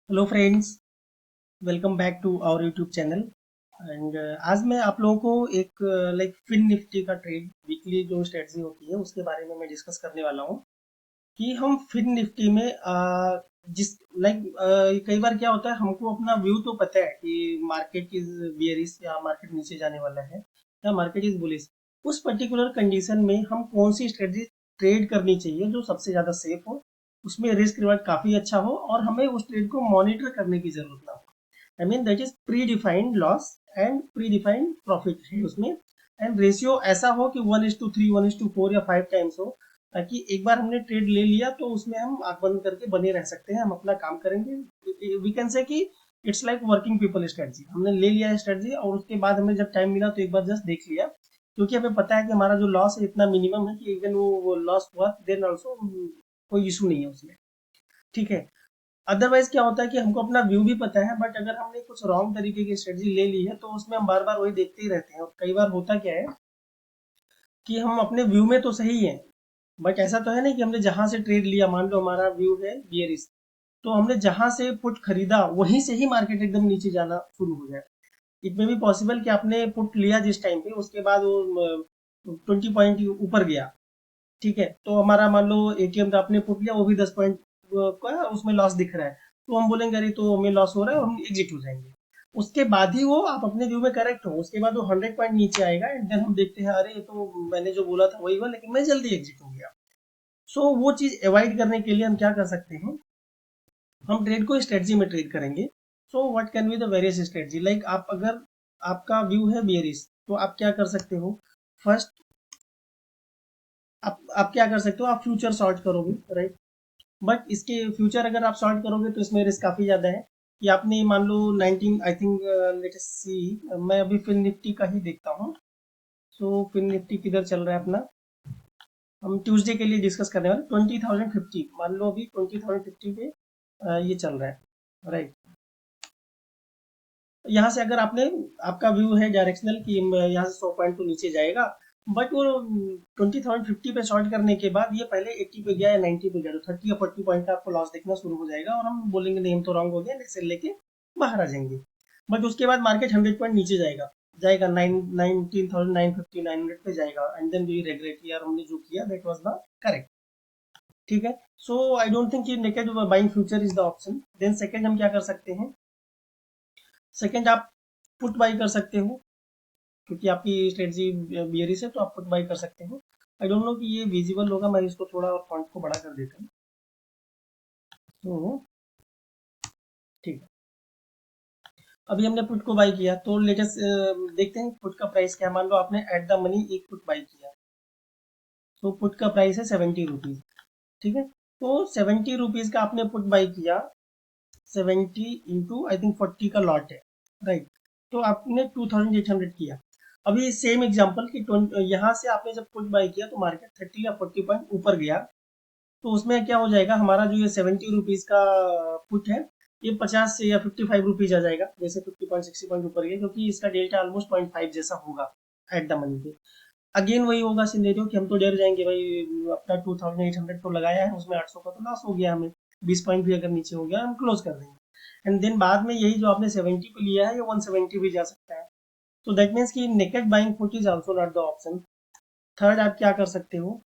Hello friends, welcome back to our YouTube channel. And आज मैं आप लोगों को एक लाइक फिन निफ्टी का ट्रेड वीकली जो स्ट्रेटजी होती है उसके बारे में मैं डिस्कस करने वाला हूँ कि हम फिन निफ्टी में जिस लाइक कई बार क्या होता है, हमको अपना व्यू तो पता है कि मार्केट इज बियरिश या मार्केट नीचे जाने वाला है या मार्केट इज बुलिश। उस पर्टिकुलर कंडीशन में हम कौन सी स्ट्रेटजी ट्रेड करनी चाहिए जो सबसे ज़्यादा सेफ हो, उसमें रिस्क रिवार्ड काफ़ी अच्छा हो और हमें उस ट्रेड को मॉनिटर करने की ज़रूरत ना हो। I mean that is pre defined loss and pre defined profit है उसमें। एंड रेशियो ऐसा हो कि 1:3, 1:4 या 5 टाइम्स हो, ताकि एक बार हमने ट्रेड ले लिया तो उसमें हम आंख बंद करके बने रह सकते हैं, हम अपना काम करेंगे। वी कैन से कि it's like working people strategy. हमने ले लिया है स्ट्रेटजी और उसके बाद हमें जब टाइम मिला तो एक बार जस्ट देख लिया, क्योंकि हमें पता है कि हमारा जो लॉस है इतना मिनिमम है कि इवन वो लॉस हुआ देन ऑल्सो कोई इशू नहीं है उसमें। ठीक है। अदरवाइज क्या होता है कि हमको अपना व्यू भी पता है, बट अगर हमने कुछ रॉन्ग तरीके की स्ट्रेटजी ले ली है तो उसमें हम बार बार वही देखते ही रहते हैं। और कई बार होता क्या है कि हम अपने व्यू में तो सही हैं, बट ऐसा तो है नहीं कि हमने जहां से ट्रेड लिया, मान लो हमारा व्यू है बियरिश, तो हमने जहां से पुट खरीदा वहीं से ही मार्केट एकदम नीचे जाना शुरू हो जाए। इट में भी पॉसिबल कि आपने पुट लिया जिस टाइम पे, उसके बाद वो 20 पॉइंट ऊपर गया। ठीक है, तो हमारा मान लो एटीएम का आपने पुट लिया, वो भी 10 पॉइंट का उसमें लॉस दिख रहा है, तो हम बोलेंगे अरे तो हमें लॉस हो रहा है और हम एग्जिट हो जाएंगे। उसके बाद ही वो आप अपने व्यू में करेक्ट हो, उसके बाद वो 100 पॉइंट नीचे आएगा एंड देन हम देखते हैं अरे ये तो मैंने जो बोला था वही हुआ, लेकिन मैं जल्दी एग्जिट हो गया। सो वो चीज अवॉइड करने के लिए हम क्या कर सकते हैं, हम ट्रेड को स्ट्रेटजी में ट्रेड करेंगे। So what can be the various strategy, like आप अगर आपका व्यू है बियरिश तो आप क्या कर सकते हो। फर्स्ट, आप क्या कर सकते हो, आप फ्यूचर शॉर्ट करोगे, राइट। बट इसके फ्यूचर अगर आप शॉर्ट करोगे तो इसमें रिस्क काफ़ी ज़्यादा है कि आपने मान लो 19 आई थिंक, लेट अस सी, मैं अभी फिन निफ्टी का ही देखता हूँ। सो फिन निफ्टी किधर चल रहा है अपना, हम ट्यूसडे के लिए डिस्कस करने वाले 20,050, मान लो अभी 20,050 पे ये चल रहा है, राइट। यहाँ से अगर आपने, आपका व्यू है डायरेक्शनल कि यहाँ से 100 पॉइंट तो नीचे जाएगा, बट वो 20,050 पे शॉर्ट करने के बाद ये पहले 80 पे गया या 90 पे गया, तो 30 या 40 पॉइंट का आपको लॉस दिखना शुरू हो जाएगा और हम बोलेंगे नहीं हम तो रॉन्ग हो गया, नेक्स्ट सेल लेके बाहर आ जाएंगे। बट उसके बाद मार्केट 100 पॉइंट नीचे जाएगा, जाएगा 19,950, 900 पे जाएगा एंड देन वी रेग्रेट यार हमने जो किया दैट वाज नॉट करेक्ट। ठीक है। सो आई डोंट थिंक कि naked buying future is the option. Then second हम क्या कर सकते हैं, सेकंड आप पुट बाई कर सकते हो, क्योंकि आपकी स्ट्रेटजी बियरिश है तो आप पुट बाई कर सकते हो। आई डोंट नो कि ये विजिबल होगा, मैं इसको थोड़ा और फॉन्ट को बड़ा कर देता हूँ। तो ठीक है, अभी हमने पुट को बाई किया तो लेटेस्ट देखते हैं पुट का प्राइस क्या है। मान लो आपने एट द मनी एक पुट बाई किया, तो पुट का प्राइस है 70 रुपीज। ठीक है, तो 70 रुपीज का आपने पुट बाई किया, 70 इंटू आई थिंक 40 का लॉट है, राइट। तो आपने 2,800 किया। अभी सेम एग्जांपल कि यहाँ से आपने जब पुट बाई किया तो मार्केट 30 या 40 पॉइंट ऊपर गया, तो उसमें क्या हो जाएगा, हमारा जो ये 70 रुपीज का पुट है ये 50 से या 55 रुपीज आ जाएगा, जैसे 50 पॉइंट 60 पॉइंट ऊपर गया, क्योंकि इसका डेल्टा ऑलमोस्ट 0.5 जैसा होगा एट द मनी पे। अगेन वही होगा सिनेरियो कि हम तो डर जाएंगे भाई, अपना 2,800 तो लगाया है, उसमें 800 का तो लॉस हो गया हमें, 20 पॉइंट भी अगर नीचे हो गया हम क्लोज कर देंगे। एंड देन बाद में यही जो आपने 70 पे लिया है ये 170 भी जा सकता है। तो दैट मीन्स कि naked buying put is also not the option. Third आप क्या कर सकते हो,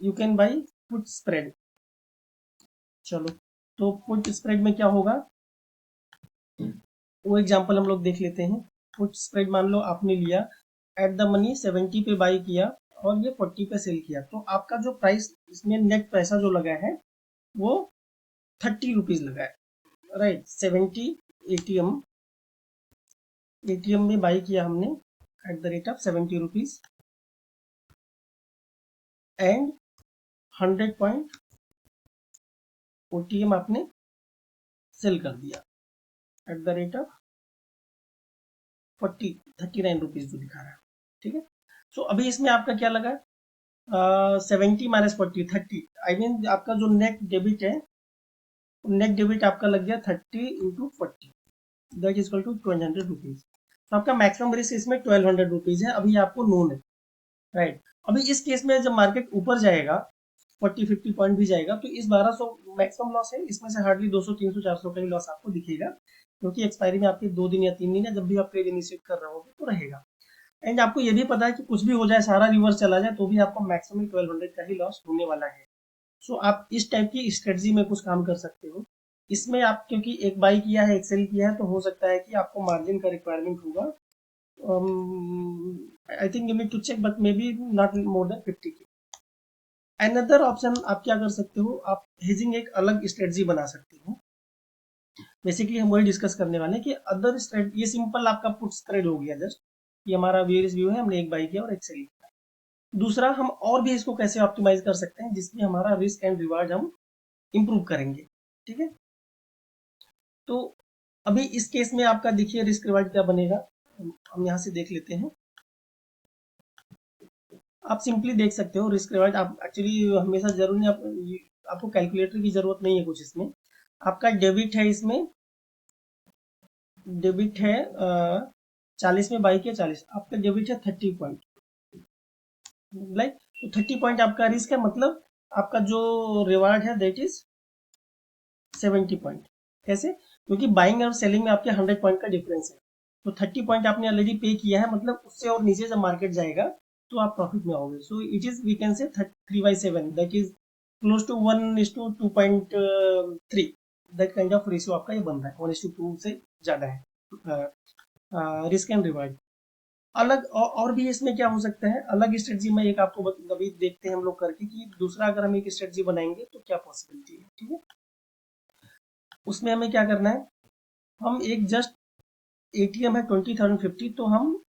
you can buy put spread. चलो, तो पुट स्प्रेड में क्या होगा, वो एग्जांपल हम लोग देख लेते हैं। पुट स्प्रेड मान लो आपने लिया एट द मनी 70 पे बाई किया और ये 40 पे सेल किया, तो आपका जो प्राइस इसमें नेट पैसा जो लगा है वो 30 रुपीज लगा है, राइट। 70 एटीएम, एटीएम में बाई किया हमने at the rate of 70 rupees and 100 point OTM आपने सेल कर दिया at the rate of 39 rupees जो दिखा रहा है। ठीक है, सो अभी इसमें आपका क्या लगा, 70 - 40, 30, आई मीन आपका जो नेट डेबिट है, नेट डेबिट आपका लग गया 30 × 40, that is equal to 1200 rupees. तो आपका मैक्सिमम रिस्क इसमें 1200 रुपीज है, अभी आपको नोन है, राइट। अभी इस केस में जब मार्केट ऊपर जाएगा 40-50 पॉइंट भी जाएगा तो इस 1200 मैक्सिमम लॉस है, इसमें से हार्डली 200-300-400 का ही लॉस आपको दिखेगा, क्योंकि एक्सपायरी में आपके 2 दिन या 3 दिन या जब भी आप ट्रेड इनिशिएट कर रहे होगे तो रहेगा। एंड आपको ये भी पता है कि कुछ भी हो जाए, सारा रिवर्स चला जाए, तो भी आपको मैक्सिमम 1200 का ही लॉस होने वाला है। सो आप इस टाइप की स्ट्रेटजी में कुछ काम कर सकते हो। इसमें आप क्योंकि एक बाई किया है, एक सेल किया है, तो हो सकता है कि आपको मार्जिन का रिक्वायरमेंट होगा। I think you need to check but may be not more than 50K। Another option आप क्या कर सकते हो, आप हेजिंग एक अलग स्ट्रेटजी बना सकते हो। बेसिकली हम वही डिस्कस करने वाले हैं कि अदर स्ट्रेट, ये सिंपल आपका पुट्स ट्रेड हो गया जस्ट, ये हमारा वेरियस व्यू है, हमने एक बाई किया और एक सेल किया। दूसरा, हम और भी इसको कैसे ऑप्टिमाइज कर सकते हैं जिसमें हमारा रिस्क एंड रिवार्ड हम इम्प्रूव करेंगे। ठीक है, तो अभी इस केस में आपका देखिए रिस्क रिवार्ड क्या बनेगा, हम यहाँ से देख लेते हैं। आप सिंपली देख सकते हो रिस्क रिवार्ड, आप एक्चुअली हमेशा जरूरी नहीं, आपको कैलकुलेटर की जरूरत नहीं है कुछ इसमें। आपका डेबिट है, इसमें डेबिट है 40 में बाई किया 40, आपका डेबिट है 30 पॉइंट, लाइक तो 30 पॉइंट आपका रिस्क है, मतलब आपका जो रिवार्ड है दैट इज 70 पॉइंट। कैसे? क्योंकि बाइंग और सेलिंग में आपके 100 पॉइंट का डिफरेंस है, तो 30 पॉइंट आपने ऑलरेडी पे किया है, मतलब उससे और नीचे जब मार्केट जाएगा तो आप प्रॉफिट में आओगे। So it is we can say 3/7 that is close to 1:2.3, that kind of ratio आपका ये बन रहा है, 1:2 से ज्यादा है रिस्क एंड रिवार्ड। अलग और भी इसमें क्या हो सकता है, अलग स्ट्रेटजी में एक आपको अभी देखते हैं हम लोग करके कि दूसरा अगर हम एक स्ट्रेटजी बनाएंगे तो क्या पॉसिबिलिटी है। ठीक है, उसमें हमें क्या करना है, हम एक जस्ट एटीएम है 20,050, तो हम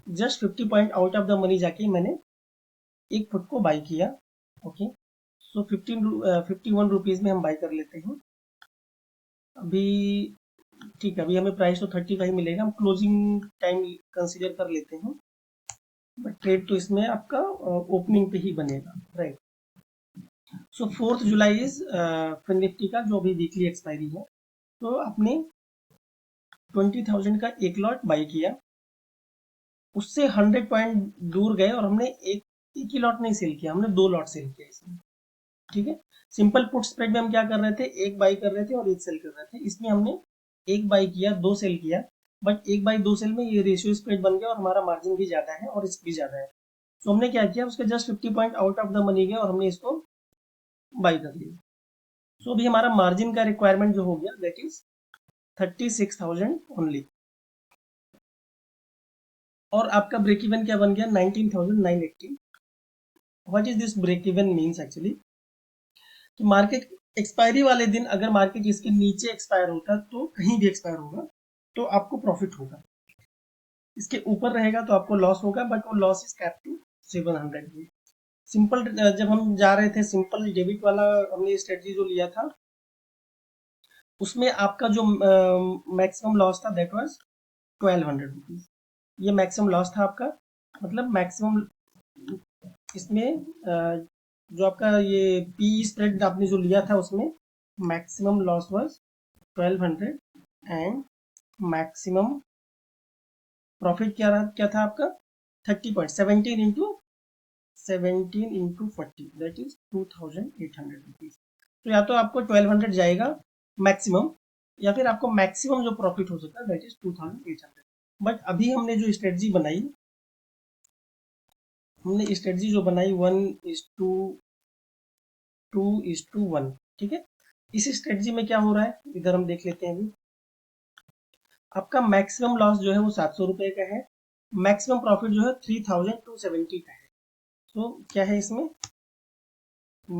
just 50 point out of the money जाके मैंने एक फुट को बाई किया। ओके, सो 51 रुपीज में हम बाई कर लेते हैं अभी। ठीक है, अभी हमें प्राइस तो 30 का ही मिलेगा, हम क्लोजिंग टाइम कंसीडर कर लेते हैं, बट ट्रेड तो इसमें आपका ओपनिंग पे ही बनेगा, right. So 4 July is FinNifty का जो अभी वीकली एक्सपायरी है, तो आपने 20,000 का एक लॉट बाई किया, उससे 100 पॉइंट दूर गए और हमने एक ही लॉट नहीं सेल किया, हमने 2 लॉट सेल किया इसमें। ठीक है, सिंपल पुट स्प्रेड में हम क्या कर रहे थे, एक बाई कर रहे थे और एक सेल कर रहे थे, इसमें हमने एक बाई किया 2 सेल किया, बट एक बाई 2 सेल में ये रेशियो स्प्रेड बन गया और हमारा मार्जिन भी ज्यादा है और रिस्क भी ज्यादा है। तो हमने क्या किया, उसके just 50 point out of the money गया और हमने इसको बाई कर लिया। सो अभी हमारा मार्जिन का रिक्वायरमेंट जो हो गया दैट इज 36,000 ओनली, और आपका ब्रेक इवन क्या बन गया 19,980। What is this break even means actually, कि मार्केट एक्सपायरी वाले दिन अगर मार्केट इसके नीचे एक्सपायर होता, तो कहीं भी एक्सपायर होगा तो आपको प्रॉफिट होगा, इसके ऊपर रहेगा तो आपको लॉस होगा, बट वो लॉस इज कैप टू 700 में। सिंपल जब हम जा रहे थे सिंपल डेबिट वाला हमने स्ट्रेटजी जो लिया था, उसमें आपका जो मैक्सिमम लॉस था दैट वाज 1200 रुपीज, ये मैक्सिमम लॉस था आपका, मतलब मैक्सिमम इसमें जो आपका ये पी स्प्रेड आपने जो लिया था उसमें maximum loss was 1200 and maximum profit क्या था आपका 30 point 17 into 40 that is 2,800 rupees. तो या तो आपको 1200 जाएगा मैक्सिमम, या फिर आपको मैक्सिमम जो प्रॉफिट हो सकता है दैट इज 2,800। बट अभी हमने जो स्ट्रेटजी बनाई, जो बनाई 1:2:1, ठीक है। इस स्ट्रेटजी में क्या हो रहा है, इधर हम देख लेते हैं अभी। आपका मैक्सिमम लॉस जो है वो 700 रुपए का है, मैक्सिमम प्रॉफिट जो है 3,270 का है। तो क्या है इसमें,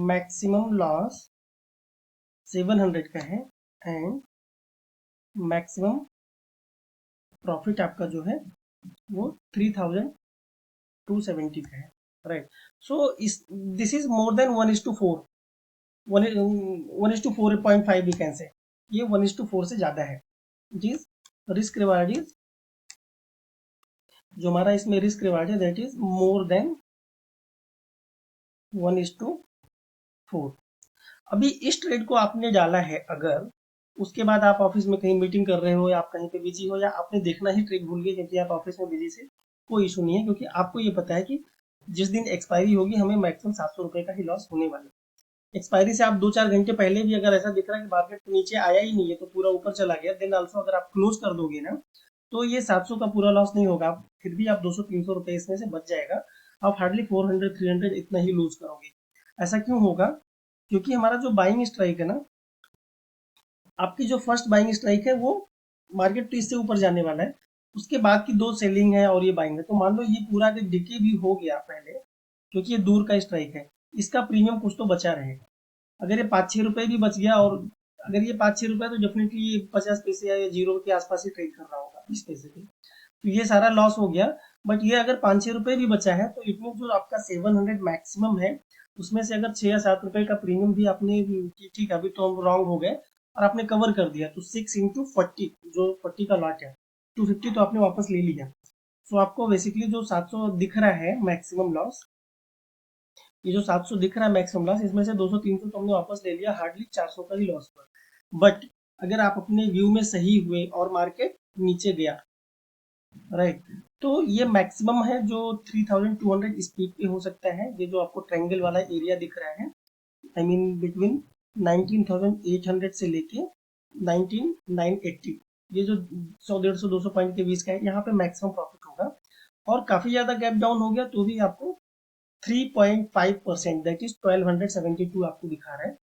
मैक्सिमम लॉस 700 का है एंड मैक्सिमम प्रॉफिट आपका जो है वो 3,270 का है, right. So this is more than 1:4, 1:4.5 we can say, ये 1:4 से ज्यादा है। It is risk reward is, जो हमारा इसमें रिस्क रिवार्ड है दैट इज मोर देन 1:4। अभी इस ट्रेड को आपने डाला है, अगर उसके बाद आप ऑफिस में कहीं मीटिंग कर रहे हो या आप कहीं पे बिजी हो या आपने देखना ही ट्रेड भूल गए क्योंकि आप ऑफिस में बिजी से, कोई इशू नहीं है, क्योंकि आपको ये पता है कि जिस दिन एक्सपायरी होगी हमें मैक्सिमम 700 रुपए का ही लॉस होने वाला है। एक्सपायरी से आप 2-4 घंटे पहले भी अगर ऐसा दिख रहा है कि मार्केट नीचे आया ही नहीं है तो पूरा ऊपर चला गया, देन ऑल्सो अगर आप क्लोज कर दोगे ना तो ये 700 का पूरा लॉस नहीं होगा, आप फिर भी आप 200-300 रुपए इसमें से बच जाएगा। आप हार्डली 400-300 इतना ही लूज करोगे। ऐसा क्यों होगा? क्योंकि हमारा जो बाइंग स्ट्राइक है ना, आपकी जो फर्स्ट बाइंग स्ट्राइक है वो मार्केट तो इससे ऊपर जाने वाला है, उसके बाद की 2 सेलिंग है और ये बाइंग है। तो मान लो ये पूरा अगर डिके भी हो गया पहले, क्योंकि ये दूर का स्ट्राइक है, इसका प्रीमियम कुछ तो बचा रहेगा। अगर ये 5-6 रुपए भी बच गया, और अगर ये 5-6 रुपए, तो डेफिनेटली ये 50 पैसे या 0 के आसपास ही ट्रेड कर रहा होगा, 20 पैसे पे। तो ये सारा लॉस हो गया। बट ये अगर 5-6 रुपए भी बचा है तो इट मीन जो आपका 700 मैक्सिमम है, उसमें से अगर 6 या 7 रुपए का प्रीमियम भी आपने, ठीक है अभी तो हम रॉन्ग हो गए और आपने कवर कर दिया, तो 6 इंटू 40, जो 40 का लॉट है 250 तो आपने वापस ले लिया। सो आपको बेसिकली जो 700 दिख रहा है मैक्सिमम लॉस, ये जो 700 दिख रहा है मैक्सिमम लॉस, इसमें से 200-300 तो हमने वापस ले लिया, हार्डली 400 का ही लॉस हुआ। बट अगर आप अपने व्यू में सही हुए और मार्केट नीचे गया, राइट, तो ये मैक्सिमम है जो 3200 स्पीड पे हो सकता है। ये जो आपको ट्रायंगल वाला एरिया दिख रहा है, आई मीन बिटवीन 19,800 से लेके 19,980, ये जो 100-150-200 पॉइंट के बीच का है, यहाँ पे मैक्सिमम प्रॉफिट होगा। और काफी ज्यादा गैप डाउन हो गया तो भी आपको 3.5%, दैट इज 1272 आपको दिखा रहा है,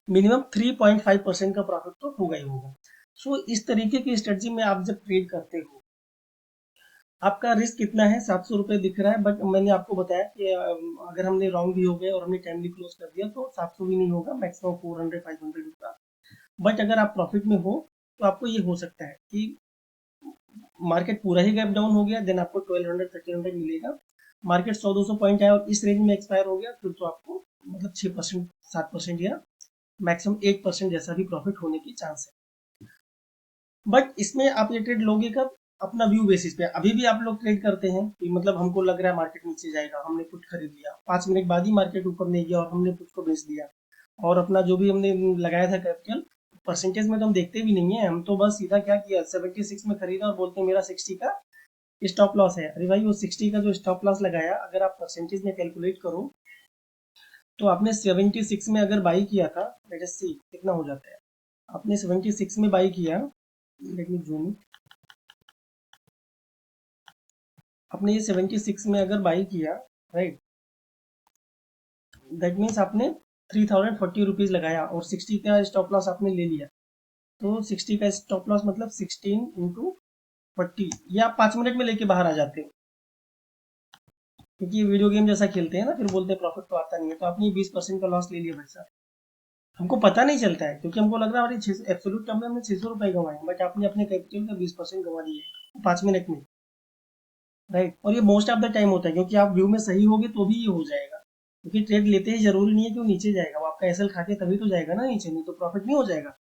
मिनिमम 3.5% का प्रॉफिट तो होगा ही होगा। सो इस तरीके की स्ट्रेटजी में आप जब ट्रेड करते हो, आपका रिस्क कितना है? 700 रुपये दिख रहा है, बट मैंने आपको बताया कि अगर हमने रॉन्ग भी हो गए और हमने टाइमली क्लोज कर दिया तो 700 भी नहीं होगा, मैक्सिमम 400-500 होगा। बट अगर आप प्रॉफिट में हो तो आपको ये हो सकता है कि मार्केट पूरा ही गैप डाउन हो गया, देन आपको 1200-1300 मिलेगा। मार्केट 100-200 पॉइंट आया और इस रेंज में एक्सपायर हो गया, फिर तो आपको मतलब 6%, 7% या मैक्सिमम 8% जैसा भी प्रॉफिट होने की चांस है। बट इसमें आप ये ट्रेड लोगे कब? अपना व्यू बेसिस पे। अभी भी आप लोग ट्रेड करते हैं कि मतलब हमको लग रहा है मार्केट नीचे जाएगा, हमने पुट खरीद लिया, 5 मिनट बाद ही मार्केट ऊपर नहीं गया और हमने पुट को बेच दिया, और अपना जो भी हमने लगाया था कैपिटल, परसेंटेज में तो हम देखते भी नहीं है, हम तो बस सीधा क्या किया, 76 में खरीदा और बोलते हैं मेरा 60 का स्टॉप लॉस है। अरे भाई, वो 60 का जो स्टॉप लॉस लगाया, अगर आप परसेंटेज में कैलकुलेट करो तो आपने 76 में अगर बाई किया था, लेट अस सी कितना हो जाता है। आपने 76 में बाई किया, लेट मी जूम, आपने ये 76 में अगर बाई किया, राइट, दैट मीन्स आपने 3040 रुपीज लगाया और 60 का स्टॉप लॉस आपने ले लिया। तो 60 का स्टॉप लॉस मतलब 16 इंटू 40, ये आप 5 मिनट में लेके बाहर आ जाते हो, क्योंकि ये वीडियो गेम जैसा खेलते हैं ना, फिर बोलते हैं प्रॉफिट तो आता नहीं है। तो आपने 20% का लॉस ले लिया भाई साहब, हमको पता नहीं चलता है क्योंकि हमको लग रहा है अरे एब्सोल्यूट टर्म में हमने 600 रुपए कमाए, बट आपने अपने कैपिटल का 20% गंवा दिए 5 मिनट में, राइट। और ये मोस्ट ऑफ द टाइम होता है, क्योंकि आप व्यू में सही होगे तो भी ये हो जाएगा, क्योंकि ट्रेड लेते ही जरूरी नहीं है कि वो नीचे जाएगा, वो आपका एसएल खा के तभी तो जाएगा ना नीचे, नहीं तो प्रॉफिट नहीं हो जाएगा।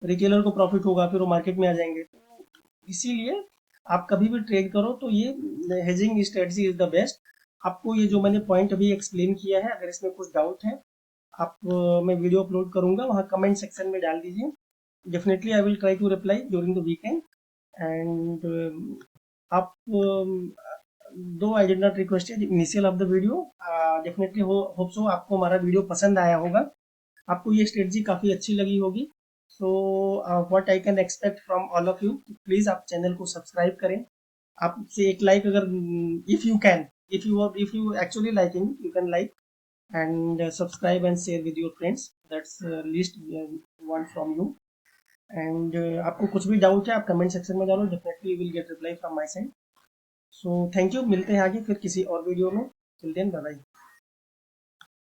रिटेलर को प्रॉफिट होगा, फिर वो मार्केट में आ जाएंगे। तो इसीलिए आप कभी भी ट्रेड करो तो ये hedging strategy is the best. आपको ये जो मैंने पॉइंट अभी एक्सप्लेन किया है, अगर इसमें कुछ डाउट है आप मैं वीडियो अपलोड करूंगा, वहाँ कमेंट सेक्शन में डाल दीजिए, definitely I will try to reply during the weekend. And आप दो I did not request initial of the video, definitely hope so आपको हमारा वीडियो पसंद आया होगा, आपको ये स्ट्रेटजी काफ़ी अच्छी लगी होगी। So what I can expect from all of you, please आप चैनल को सब्सक्राइब करें, आपसे एक लाइक अगर, if you can, if you actually liking, you can like and subscribe and share with your friends, that's least want from you। and आपको कुछ भी doubt है आप कमेंट सेक्शन में डालो, definitely will get reply from my side. So thank you, मिलते हैं आगे फिर किसी और वीडियो में, टिल देन बाय बाय।